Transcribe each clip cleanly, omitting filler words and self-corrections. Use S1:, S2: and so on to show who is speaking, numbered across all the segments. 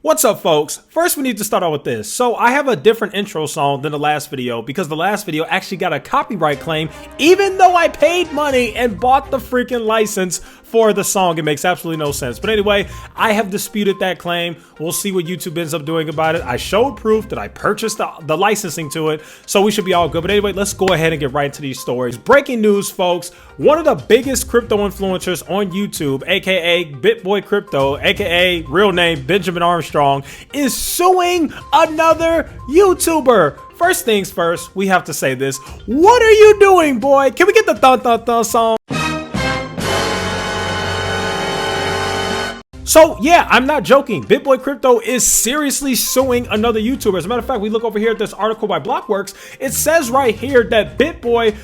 S1: What's up, folks? First, we need to start out with this. So I have a different intro song than the last video because the last video actually got a copyright claim, even though I paid money and bought the freaking license for the song. It makes absolutely no sense. But anyway, I have disputed that claim. We'll see what YouTube ends up doing about it. I showed proof that I purchased the licensing to it, so we should be all good. But anyway, let's go ahead and get right into these stories. Breaking news, folks. One of the biggest crypto influencers on YouTube, aka Bitboy Crypto, aka real name Benjamin Armstrong, is suing another YouTuber. First things first, we have to say this. What are you doing, boy? Can we get the thun thun thun song? So yeah, I'm not joking. Bitboy Crypto is seriously suing another YouTuber. As a matter of fact, we look over here at this article by Blockworks. It says right here that Bitboy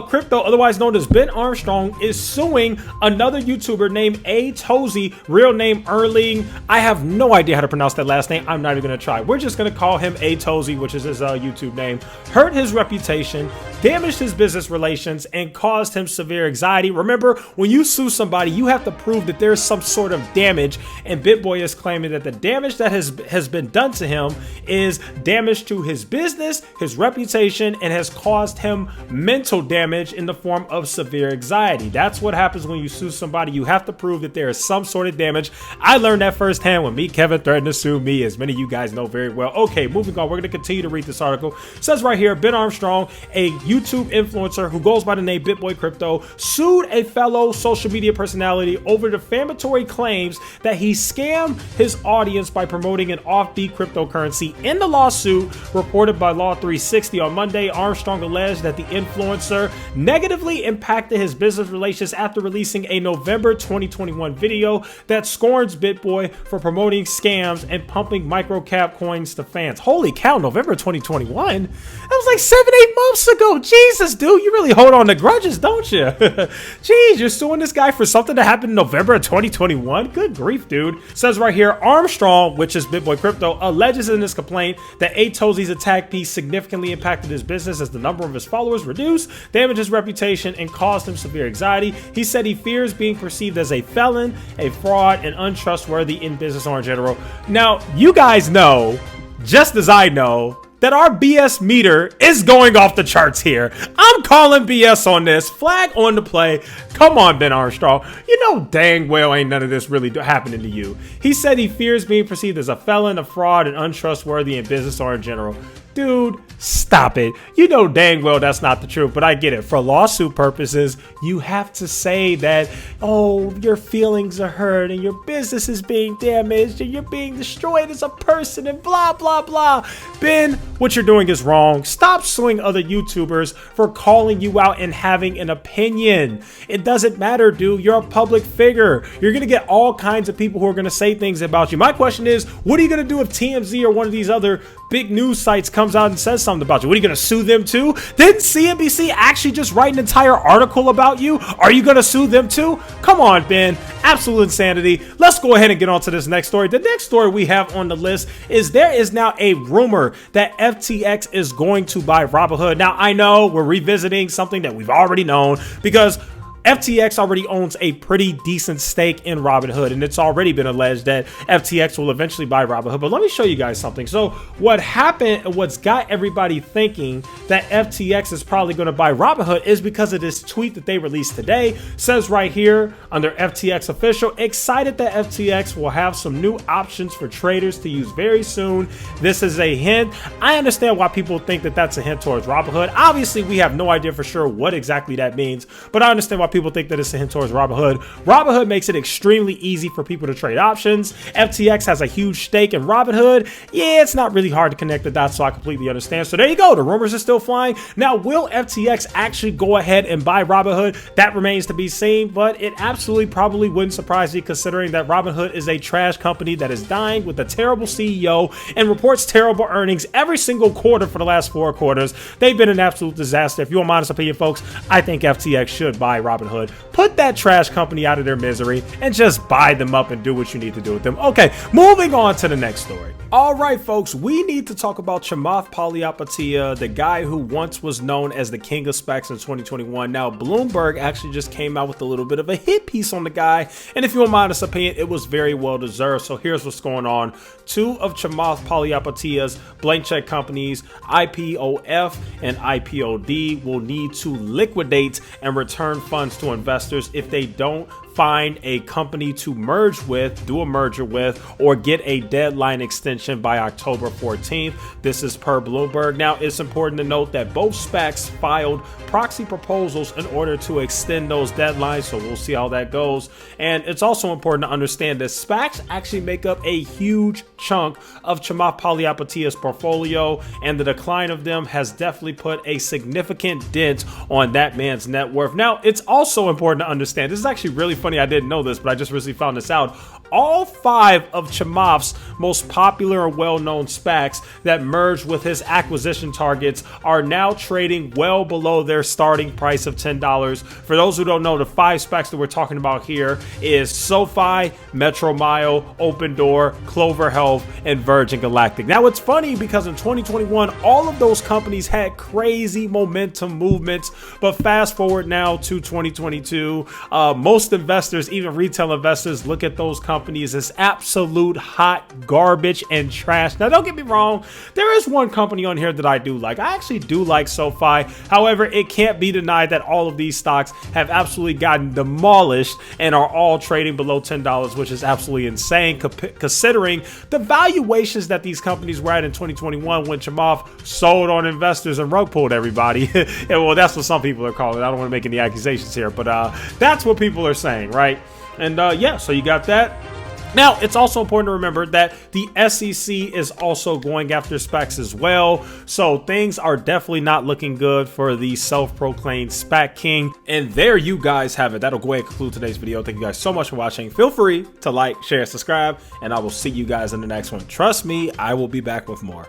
S1: Crypto, otherwise known as Ben Armstrong, is suing another YouTuber named A Tozy, real name Erling. I have no idea how to pronounce that last name. I'm not even gonna try. We're just gonna call him A Tozy, which is his YouTube name. Hurt his reputation, damaged his business relations, and caused him severe anxiety. Remember, when you sue somebody, you have to prove that there's some sort of damage. And Bitboy is claiming that the damage that has been done to him is damage to his business, his reputation, and has caused him mental damage in the form of severe anxiety. That's what happens when you sue somebody. You have to prove that there is some sort of damage. I learned that firsthand when Kevin threatened to sue me, as many of you guys know very well. Okay, moving on. We're going to continue to read this article. It says right here, Ben Armstrong, a YouTube influencer who goes by the name Bitboy Crypto, sued a fellow social media personality over defamatory claims that he scammed his audience by promoting an offbeat cryptocurrency. In the lawsuit reported by Law 360 on Monday, Armstrong alleged that the influencer negatively impacted his business relations after releasing a November 2021 video that scorns Bitboy for promoting scams and pumping microcap coins to fans. Holy cow, November 2021? That was like 7-8 months ago. Jesus, dude, you really hold on to grudges, don't you? Jeez, you're suing this guy for something that happened in November of 2021? Good grief, dude. Says right here, Armstrong, which is Bitboy Crypto, alleges in his complaint that A Tozy's attack piece significantly impacted his business as the number of his followers reduced, damaged his reputation, and caused him severe anxiety. He said he fears being perceived as a felon, a fraud, and untrustworthy in business or in general. Now, you guys know, just as I know, that our BS meter is going off the charts here. I'm calling BS on this. Flag on the play. Come on, Ben Armstrong. You know dang well ain't none of this really happening to you. He said he fears being perceived as a felon, a fraud, and untrustworthy in business or in general. Dude, stop it. You know dang well that's not the truth, but I get it. For lawsuit purposes, you have to say that, oh, your feelings are hurt and your business is being damaged and you're being destroyed as a person and blah, blah, blah. Ben, what you're doing is wrong. Stop suing other YouTubers for calling you out and having an opinion. It doesn't matter, dude. You're a public figure. You're going to get all kinds of people who are going to say things about you. My question is, what are you going to do if TMZ or one of these other big news sites comes out and says something about you? What are you going to sue them too? Didn't CNBC actually just write an entire article about you? Are you going to sue them too? Come on, Ben. Absolute insanity. Let's go ahead and get on to this next story. The next story we have on the list is there is now a rumor that FTX is going to buy Robinhood. Now, I know we're revisiting something that we've already known because FTX already owns a pretty decent stake in Robinhood, and it's already been alleged that FTX will eventually buy Robinhood. But let me show you guys something. So what happened, what's got everybody thinking that FTX is probably going to buy Robinhood is because of this tweet that they released today. It says right here under FTX official, excited that FTX will have some new options for traders to use very soon. This is a hint. I understand why people think that that's a hint towards Robinhood. Obviously, we have no idea for sure what exactly that means, but I understand why people think that it's a hint towards Robinhood. Robinhood makes it extremely easy for people to trade options. FTX has a huge stake in Robinhood. Yeah, it's not really hard to connect the dots, so I completely understand. So there you go. The rumors are still flying. Now, will FTX actually go ahead and buy Robinhood? That remains to be seen, but it absolutely probably wouldn't surprise me considering that Robinhood is a trash company that is dying with a terrible CEO and reports terrible earnings every single quarter for the last 4 quarters. They've been an absolute disaster. If you want my honest opinion, folks, I think FTX should buy Robinhood. Put that trash company out of their misery and just buy them up and do what you need to do with them. Okay, moving on to the next story. All right, folks, we need to talk about Chamath Palihapitiya, the guy who once was known as the king of SPACs in 2021. Now, Bloomberg actually just came out with a little bit of a hit piece on the guy, and if you want my honest opinion, it was very well deserved. So here's what's going on. Two of Chamath Palihapitiya's blank check companies, IPOF and IPOD, will need to liquidate and return funds to investors if they don't find a company to merge with, do a merger with, or get a deadline extension by October 14th. This is per Bloomberg. Now, it's important to note that both SPACs filed proxy proposals in order to extend those deadlines, so we'll see how that goes. And it's also important to understand that SPACs actually make up a huge chunk of Chamath Palihapitiya's portfolio, and the decline of them has definitely put a significant dent on that man's net worth. Now, it's also important to understand, this is actually really funny, I didn't know this, but I just recently found this out. All 5 of Chamath's most popular and well-known SPACs that merged with his acquisition targets are now trading well below their starting price of $10. For those who don't know, the 5 SPACs that we're talking about here is SoFi, Metro Mile, Open Door, Clover Health, and Virgin Galactic. Now, it's funny because in 2021, all of those companies had crazy momentum movements, but fast forward now to 2022, most investors, even retail investors, look at those companies as absolute hot garbage and trash. Now, don't get me wrong, there is one company on here that I do like. I actually do like SoFi. However, it can't be denied that all of these stocks have absolutely gotten demolished and are all trading below $10, which is absolutely insane considering the valuations that these companies were at in 2021 when Chamath sold on investors and rug pulled everybody. And well, that's what some people are calling it. I don't want to make any accusations here, but that's what people are saying, right? And yeah, so you got that. Now, it's also important to remember that the SEC is also going after SPACs as well. So things are definitely not looking good for the self-proclaimed SPAC king. And there you guys have it. That'll go ahead and conclude today's video. Thank you guys so much for watching. Feel free to like, share, subscribe, and I will see you guys in the next one. Trust me, I will be back with more.